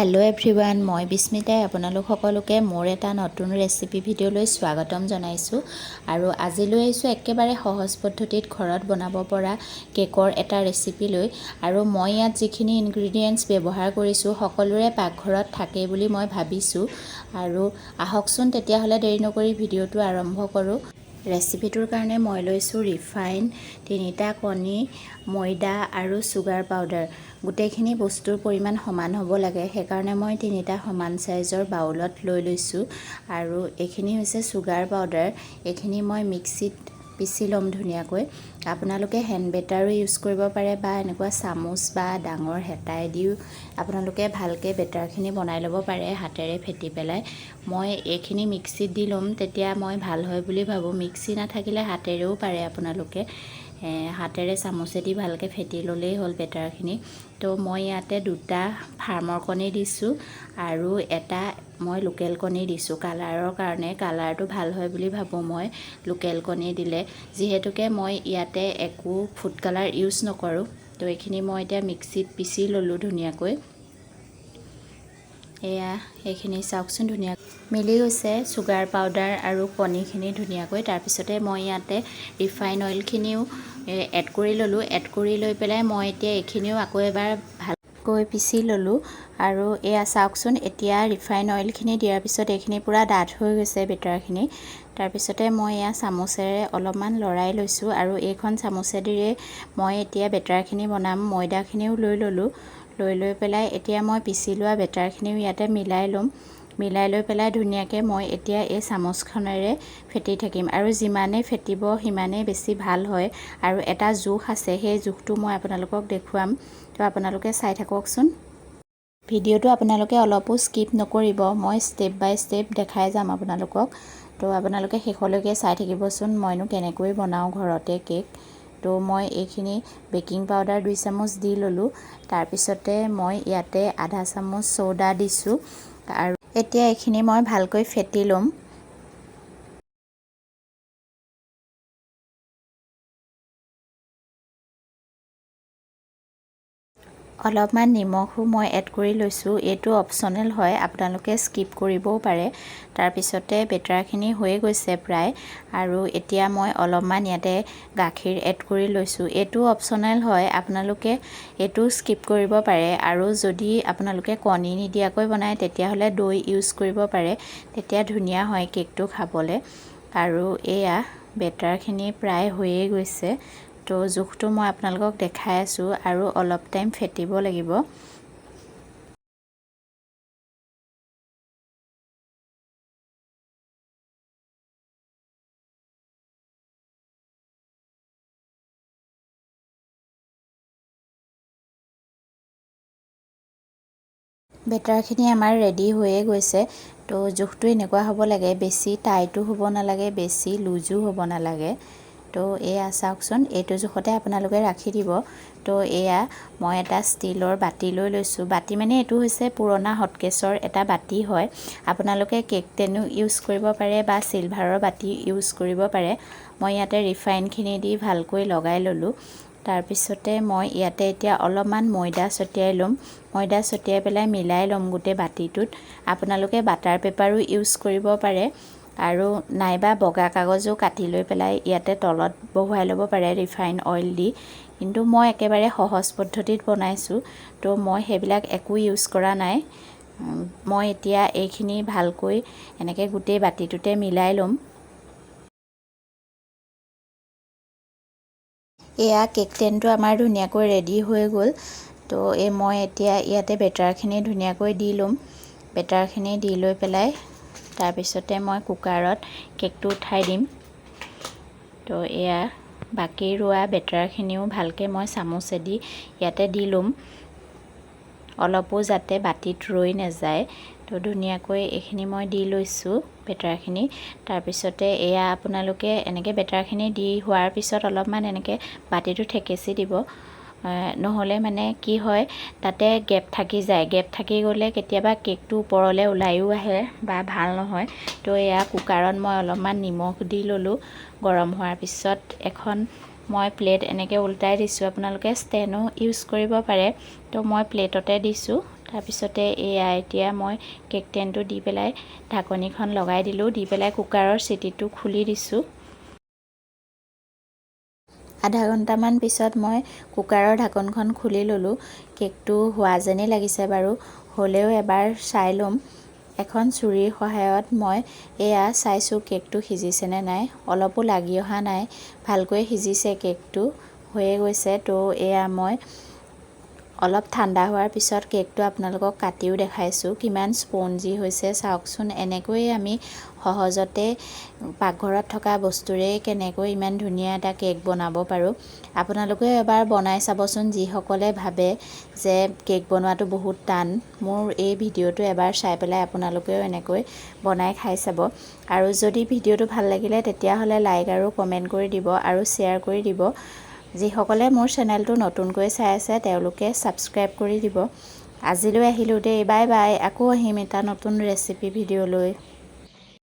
Hello everyone मैं बिस्मिताই আপোনালোক সকলোকে মোৰ এটা নতুন ৰেচিপি ভিডিঅ'লৈ স্বাগতম জনাইছো আৰু আজি লৈ আইছো একেবাৰে সহজ পদ্ধতিত ঘৰত বনাব পৰা কেকৰ এটা ৰেচিপি লৈ আৰু মই ইয়াত যিখিনি ইনগ্ৰেডিয়েন্টছ ব্যৱহাৰ কৰিছো সকলোৰে পাকঘৰত থাকে বুলি মই ভাবিছো আৰু আহকচোন তেতিয়া হলে দেৰি নকৰি ভিডিঅ'টো আৰম্ভ কৰো ৰেচিপিটোৰ কাৰণে মই লৈছো ৰিফাইন 3টা কণী ময়দা আৰু সুগাৰ পাউডাৰ গোটেইখিনি বস্তুৰ পৰিমাণ সমান হ'ব লাগে সেইকাৰণে মই 3টা সমান সাইজৰ বাউলত লৈ লৈছো আৰু এখিনি হৈছে সুগাৰ পাউডাৰ এখিনি মই মিক্সিত পিছি লম ধুনিয়াকৈ আপোনালোকে হ্যান্ড বেটাৰো ইউজ কৰিব পাৰে বা এনেকুৱা চামুচ বা ডাঙৰ হেতাই দিও আপোনালোকে ভালকে বেটাৰখিনি বনাই ল'ব পাৰে হাতেৰে ফেটি পেলাই মই এখিনি মিক্সিত দি লম তেতিয়া মই ভাল হয় বুলি ভাবো মিক্সি নাথাকিলে হাতেৰেও পাৰে আপোনালোকে হাতেৰে চামুচেদি ভালকে ফেটি ললেই হ'ল বেটাৰখিনি তো মই ইয়াতে দুটা ফাৰ্মৰ কণী দিছো আৰু এটা মই লোকেল কণী দিছো কালাৰৰ কাৰণে কালাৰটো ভাল হয় বুলি ভাবো মই লোকেল কণী দিলে যেহেতুকে মই ইয়াতে একো ফুড কালাৰ ইউজ নকৰো তো এখিনি মই এতিয়া মিক্সিত পিছি ললো ধুনিয়াকৈ এয়া এখিনি চাওকচোন ধুনিয়া মিলি গৈছে সুগাৰ পাউডাৰ আৰু কণীখিনি ধুনিয়াকৈ তাৰ পিছতে মই ইয়াতে ৰিফাইন অইলখিনিও এড কৰি ললো এড কৰি লৈ পেলাই মই এতিয়া এখিনিও আকৌ এবাৰ ভালকৈ পিছি ললো আৰু এয়া চাওকচোন এতিয়া ৰিফাইন অইলখিনি দিয়াৰ পিছত এখিনি পুৰা ডাঠ হৈ গৈছে বেটাৰখিনি তাৰ পিছতে মই এয়া চামুচেৰে অলপমান লৰাই লৈছো আৰু এইখন চামুচেদিৰে মই এতিয়া বেটাৰখিনি বনাম ময়দাখিনিও লৈ ললো লৈ পেলাই এতিয়া মই পিছি লোৱা বেটাৰখিনিও ইয়াতে মিলাই লম মিলাই লৈ পেলাই ধুনিয়াকে মই এতিয়া এই চামুচখনেৰে ফেটি থাকিম আৰু যিমানে ফেটিব হিমানে বেছি ভাল হয় আৰু এটা জোখ আছে সেই জোখটো মই আপোনালোকক দেখুৱাম তো আপোনালোকে চাই থাককচোন ভিডিঅ'টো আপোনালোকে অলপো স্কিপ নকৰিব মই স্টেপ বাই স্টেপ দেখাই যাম আপোনালোকক তো আপোনালোকে শেষলৈকে চাই থাকিবচোন মইনো কেনেকৈ বনাও ঘৰতে কেক তো মই এইখিনি বেকিং পাউডাৰ 2 চামুচ দি ললো তাৰ পিছতে মই ইয়াতে আধা চামুচ সোডা দিছো আৰু এতিয়া এইখিনি মই ভালকৈ ফেটি লম অলপমান নিমখো মই এড কৰি লৈছো এটো অপচনেল হয় আপোনালোকে স্কিপ কৰিবও পাৰে তাৰ পিছতে বেটাৰখিনি হৈ গৈছে প্ৰায় আৰু এতিয়া মই অলপমান ইয়াতে গাখীৰ এড কৰি লৈছো এটো অপচনেল হয় আপোনালোকে এটো স্কিপ কৰিব পাৰে আৰু যদি আপোনালোকে কণী নিদিয়াকৈ বনায় তেতিয়া হলে দৈ ইউজ কৰিব পাৰে তেতিয়া ধুনিয়া হয় কেকটো খাবলে আৰু এয়া বেটাৰখিনি প্ৰায় হৈয়ে গৈছে তো জুখটো মই আপোনালোকক দেখাই আছো আৰু অলপ টাইম ফেটিব লাগিব বেটাৰখিনি আমাৰ ৰেডি হৈয়ে গৈছে তো জুখটো এনেকুৱা হ'ব লাগে বেছি টাইটো হ'ব নালাগে বেছি লুজো হ'ব নালাগে তো এয়া চাওকচোন এইটো জুখতে আপোনালোকে ৰাখি দিব তো এয়া মই এটা ষ্টিলৰ বাটি লৈ লৈছো বাটি মানে এটো হৈছে পুৰণা হটকেছৰ এটা বাটি হয় আপোনালোকে কেক টেনো ইউজ কৰিব পাৰে বা সিলভাৰৰ বাটি ইউজ কৰিব পাৰে মই ইয়াতে ৰিফাইনখিনি দি ভালকৈ লগাই ললো তাৰ পিছতে মই ইয়াতে এতিয়া অলপমান ময়দা ছটিয়াই লম ময়দা ছটিয়াই পেলাই মিলাই লম গুটে বাটিটোত আপোনালোকে বাটাৰ পেপাৰো ইউজ কৰিব পাৰে আৰু নাইবা বগা কাগজো কাটি লৈ পেলাই ইয়াতে তলত বহুৱাই ল'ব পাৰে ৰিফাইন অইল দি কিন্তু মই একেবাৰে সহজ পদ্ধতিত বনাইছো তো মই হেবিলাক একো ইউজ কৰা নাই মই এতিয়া এইখিনি ভালকৈ এনেকে গুটে বাটিটোতে মিলাই লম এয়া কেক টেনটো আমাৰ ধুনিয়াকৈ ৰেডি হৈ গ'ল তো মই এতিয়া ইয়াতে বেটাৰখিনি ধুনিয়াকৈ দি লম বেটাৰখিনি দি লৈ পেলাই তাৰ পিছতে মই কুকাৰত কেকটো উঠাই দিম তো এয়া বাকি ৰোৱা বেটাৰখিনিও ভালকে মই চামুচেদি ইয়াতে দি লম অলপো যাতে বাটিত ৰৈ নাযায় তো ধুনিয়াকৈ এইখিনি মই দি লৈছো বেটাৰখিনি তাৰ পিছতে এয়া আপোনালোকে এনেকে বেটাৰখিনি দি হোৱাৰ পিছত অলপমান এনেকে বাটিটো ঠেকেচি দিব নহলে মানে কি হয় তাতে গেপ থাকি যায় গেপ থাকি গলে কেতিয়াবা কেকটো ওপৰলে ওলাইও আহে বা ভাল নহয় তো এয়া কুকাৰত মই অলপমান নিমখ দি ললো গৰম হোৱাৰ পিছত এখন মই প্লেট এনেকে উল্টাই দিছো আপোনালোকে ষ্টেনো ইউজ কৰিব পাৰে তো মই প্লেটতে দিছো তাৰপিছতে এয়া এতিয়া মই কেক টেনটো দি পেলাই ঢাকনিখন লগাই দিলোঁ, দি পেলাই কুকাৰৰ চিটিটো খুলি দিছোঁ। আধা ঘণ্টামান পিছত মই কুকাৰৰ ঢাকনখন খুলি ল'লোঁ। কেকটো হোৱা যেনেই লাগিছে বাৰু, হ'লেও এবাৰ চাই ল'ম। এখন ছুৰীৰ সহায়ত মই এয়া চাইছোঁ কেকটো সিজিছেনে নাই। অলপো লাগি অহা নাই, ভালকৈ সিজিছে কেকটো, হৈয়ে গৈছে। তো এয়া মই অলপ ঠাণ্ডা হোৱাৰ পিছত কেকটো আপোনালোকক কাটিও দেখাইছোঁ, কিমান স্পঞ্জি হৈছে চাওকচোন। এনেকৈয়ে আমি সহজতে পাকঘৰত থকা বস্তুৰে কেনেকৈ ইমান ধুনীয়া এটা কেক বনাব পাৰোঁ। আপোনালোকেও এবাৰ বনাই চাবচোন, যিসকলে ভাবে যে কেক বনোৱাটো বহুত টান। মোৰ এই ভিডিঅ'টো এবাৰ চাই পেলাই আপোনালোকেও এনেকৈ বনাই খাই চাব। আৰু যদি ভিডিঅ'টো ভাল লাগিলে তেতিয়াহ'লে লাইক আৰু কমেণ্ট কৰি দিব আৰু শ্বেয়াৰ কৰি দিব। যিসকলে মোৰ চেনেলটো নতুনকৈ চাই আছে তেওঁলোকে ছাবস্ক্ৰাইব কৰি দিব। আজিলৈ আহিলোঁ দেই, বাই বাই। আকৌ আহিম এটা নতুন ৰেচিপি ভিডিঅ'লৈ।